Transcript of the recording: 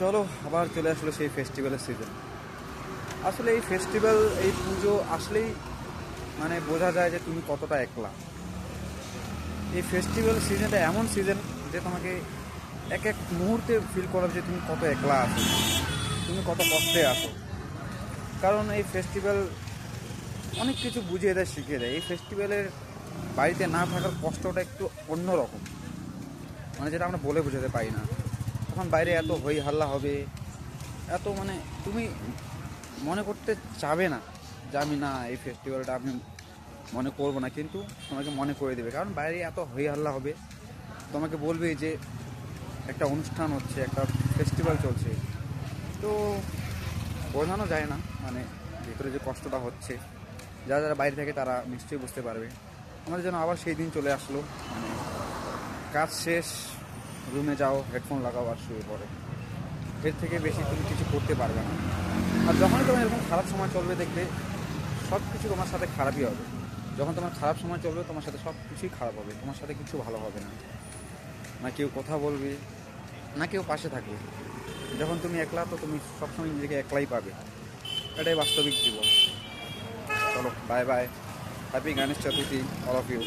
চলো আবার চলে আসলো সেই ফেস্টিভ্যালের সিজন। আসলে এই ফেস্টিভ্যাল, এই পুজো আসলেই মানে বোঝা যায় যে তুমি কতটা একলা। এই ফেস্টিভ্যাল সিজনটা এমন সিজন যে তোমাকে এক এক মুহূর্তে ফিল করাবে যে তুমি কত একলা আছো, তুমি কত কষ্টে আছো। কারণ এই ফেস্টিভ্যাল অনেক কিছু বুঝিয়ে দেয়, শিখিয়ে দেয়। এই ফেস্টিভ্যালের বাড়িতে না থাকার কষ্টটা একটু অন্যরকম, মানে যেটা আমরা বলে বোঝাতে পারি না। তখন বাইরে এত হই হাল্লা হবে, এত মানে তুমি মনে করতে চাবে না যে আমি না এই ফেস্টিভ্যালটা আমি মনে করবো না, কিন্তু তোমাকে মনে করে দেবে। কারণ বাইরে এত হই হাল্লা হবে, তোমাকে বলবে যে একটা অনুষ্ঠান হচ্ছে, একটা ফেস্টিভ্যাল চলছে। তো বোঝানো যায় না, মানে ভিতরে যে কষ্টটা হচ্ছে, যারা যারা বাইরে থাকে তারা নিশ্চয়ই বুঝতে পারবে। আমাদের যেন আবার সেই দিন চলে আসলো, মানে কাজ শেষ, রুমে যাও, হেডফোন লাগাও আর শুয়ে পড়ে। এর থেকে বেশি তুমি কিছু করতে পারবে না। আর যখনই তোমার এরকম খারাপ সময় চলবে, দেখবে সব কিছু তোমার সাথে খারাপই হবে। যখন তোমার খারাপ সময় চলবে, তোমার সাথে সব কিছুই খারাপ হবে, তোমার সাথে কিছু ভালো হবে না। না কেউ কথা বলবে, না কেউ পাশে থাকবে। যখন তুমি একলা, তো তুমি সবসময় নিজেকে একলাই পাবে। এটাই বাস্তবিক জীবন। চলো, bye bye, happy Ganesh Chaturthi all of you.